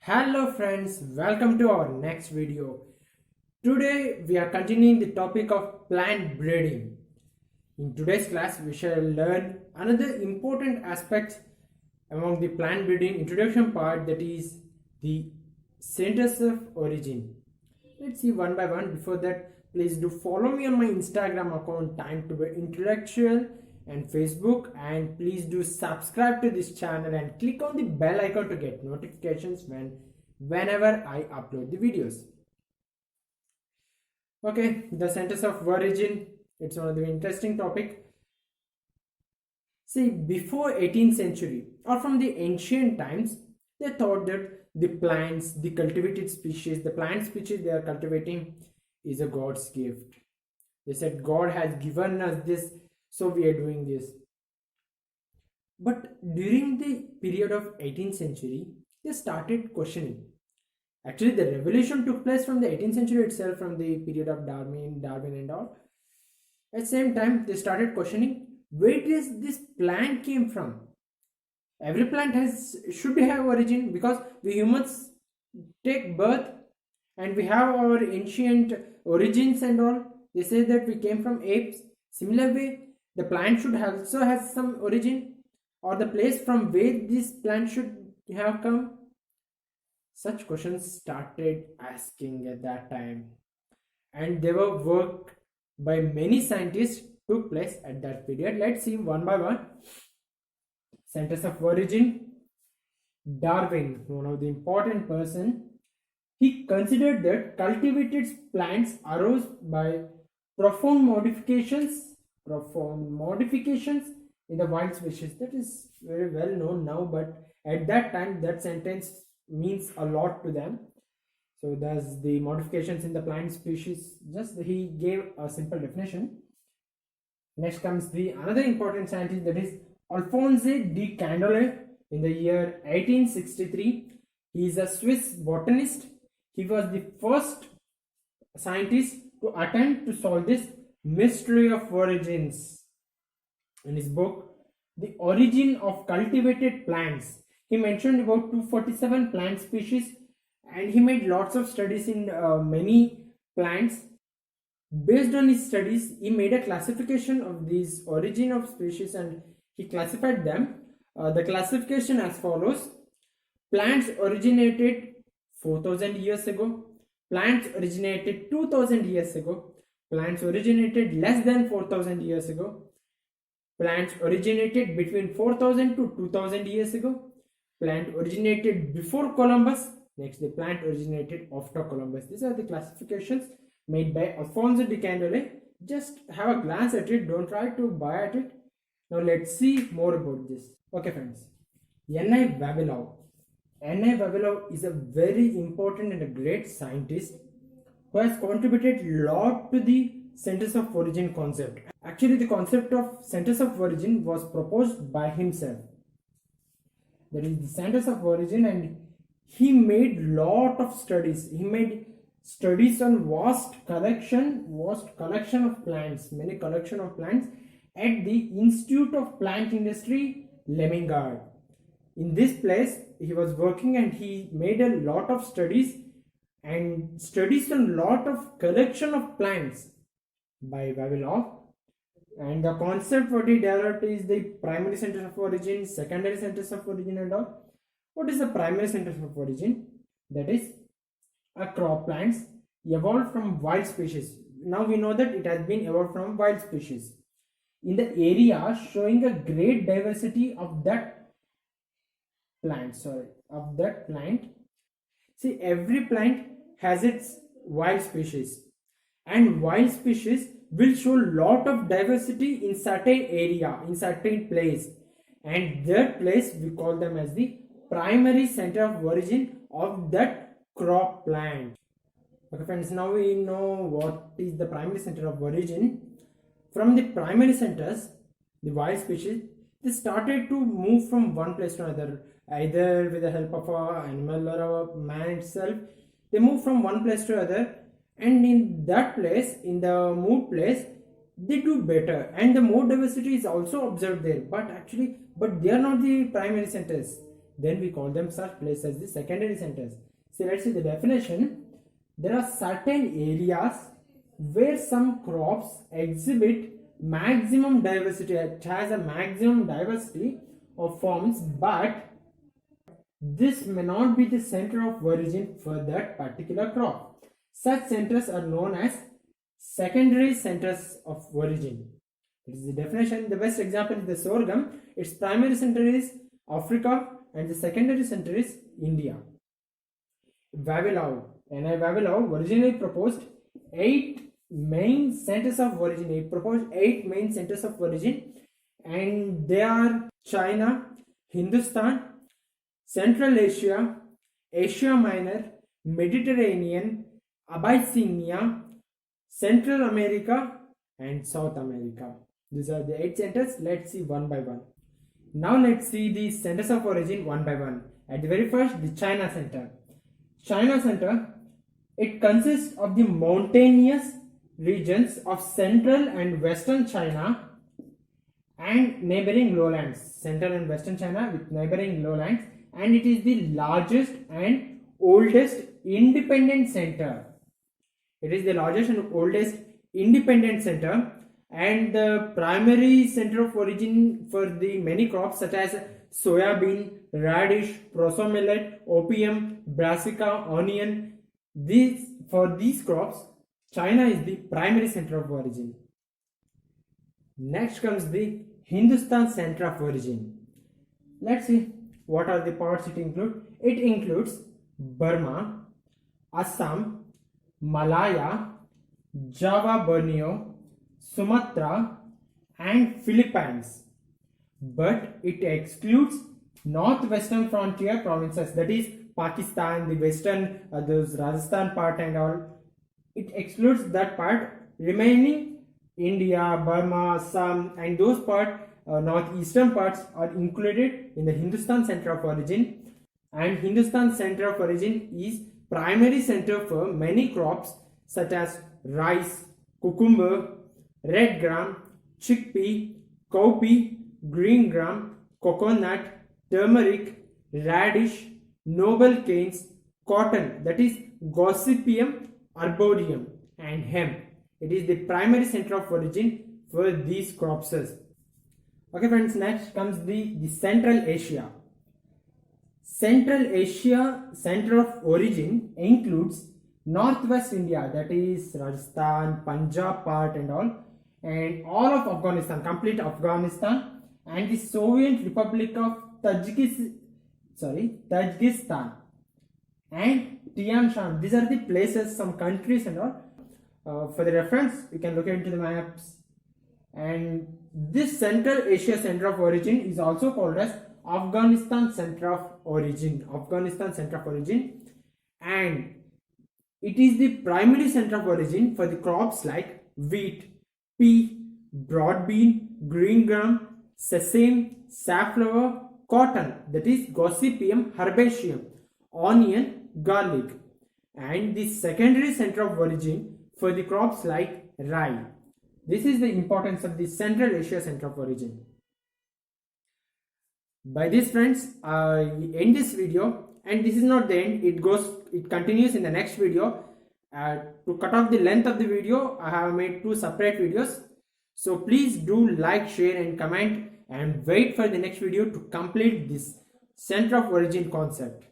Hello friends, welcome to our next video. Today we are continuing the topic of plant breeding. In today's class we shall learn another important aspect among the plant breeding introduction part, that is the centers of origin. Let's see one by one. Before that, please do follow me on my Instagram account Time to Be Intellectual and Facebook, and please do subscribe to this channel and click on the bell icon to get notifications whenever I upload the videos. Okay, the centers of origin, it's one of the interesting topic. See, before 18th century or from the ancient times, they thought that the plants, the cultivated species, the plant species they are cultivating is a God's gift. They said God has given us this, so we are doing this. But during the period of 18th century, they started questioning. Actually, the revolution took place from the 18th century itself, from the period of Darwin and all. At the same time, they started questioning where does this plant came from. Every plant should have origin, because we humans take birth and we have our ancient origins and all. They say that we came from apes. Similar way, the plant should also have some origin, or the place from where this plant should have come. Such questions started asking at that time, and there were work by many scientists took place at that period. Let's see one by one. Centers of origin. Darwin, one of the important person, he considered that cultivated plants arose by profound modifications in the wild species. That is very well known now, but at that time that sentence means a lot to them. So thus the modifications in the plant species, just he gave a simple definition. Next comes the another important scientist, that is Alphonse de Candolle. In the year 1863, he is a Swiss botanist. He was the first scientist to attempt to solve this mystery of origins. In his book The Origin of Cultivated Plants, he mentioned about 247 plant species, and he made lots of studies in many plants. Based on his studies, he made a classification of these origin of species and he classified them. The classification as follows: plants originated 4000 years ago, plants originated 2000 years ago, plants originated less than 4000 years ago, plants originated between 4000 to 2000 years ago, plant originated before Columbus, next the plant originated after Columbus. These are the classifications made by Alphonse de Candolle. Just have a glance at it, don't try to buy at it. Now let's see more about this. Okay friends, N.I. Vavilov. N.I. Vavilov is a very important and a great scientist who has contributed a lot to the centers of origin concept. Actually, the concept of centers of origin was proposed by himself. That is the centers of origin, and he made lot of studies. He made studies on vast collection of plants, many collection of plants at the Institute of Plant Industry, Lemingard. In this place he was working, and he made a lot of studies on lot of collection of plants by Vavilov. And the concept what he developed is the primary centers of origin, secondary centers of origin and all. What is the primary centers of origin? That is, a crop plants evolved from wild species. Now we know that it has been evolved from wild species in the area showing a great diversity of that plant. See, every plant has its wild species, and wild species will show lot of diversity in certain area, in certain place, and that place we call them as the primary center of origin of that crop plant. Okay friends, now we know what is the primary center of origin. From the primary centers, the wild species, they started to move from one place to another, either with the help of an animal or a man itself. They move from one place to another, and in that place, in the moved place, they do better, and the more diversity is also observed there. But they are not the primary centers. then we call them such places as the secondary centers. So let's see the definition. There are certain areas where some crops exhibit maximum diversity. It has a maximum diversity of forms, but this may not be the center of origin for that particular crop. Such centers are known as secondary centers of origin. This is the definition. The best example is the sorghum. Its primary center is Africa and the secondary center is India. Vavilov. N.I. Vavilov originally proposed 8 main centers of origin. He proposed 8 main centers of origin, and they are China, Hindustan, Central Asia, Asia Minor, Mediterranean, Abyssinia, Central America, and South America. These are the 8 centers. Let's see one by one. Now let's see the centers of origin one by one. At the very first, the China center. China center, it consists of the mountainous regions of central and western China and neighboring lowlands. Central and western China with neighboring lowlands, and it is the largest and oldest independent center. It is the largest and oldest independent center, and the primary center of origin for the many crops such as soya bean, radish, proso millet, opium, brassica, onion. For these crops, China is the primary center of origin. Next comes the Hindustan center of origin. Let's see what are the parts it includes. It includes Burma, Assam, Malaya, Java, Borneo, Sumatra, and Philippines. But it excludes northwestern frontier provinces, that is Pakistan, the western, those Rajasthan part and all. It excludes that part. Remaining India, Burma, Assam, and those northeastern parts are included in the Hindustan center of origin. And Hindustan center of origin is primary center for many crops such as rice, cucumber, red gram, chickpea, cowpea, green gram, coconut, turmeric, radish, noble canes, cotton, that is Gossypium arboreum, and hemp. It is the primary center of origin for these crops. Okay friends, next comes the Central Asia. Central Asia center of origin includes northwest India, that is Rajasthan, Punjab part and all of Afghanistan, complete Afghanistan, and the Soviet Republic of Tajikistan and Tian Shan. These are the places, some countries and all. For the reference, you can look into the maps. And this Central Asia center of origin is also called as Afghanistan center of origin. Afghanistan center of origin, and it is the primary center of origin for the crops like wheat, pea, broad bean, green gram, sesame, safflower, cotton, that is Gossypium herbaceum, onion, garlic, and the secondary center of origin for the crops like rye. This is the importance of the Central Asia center of origin. By this friends, I end this video, and this is not the end. It continues in the next video. To cut off the length of the video, I have made 2 separate videos. So please do like, share and comment, and wait for the next video to complete this center of origin concept.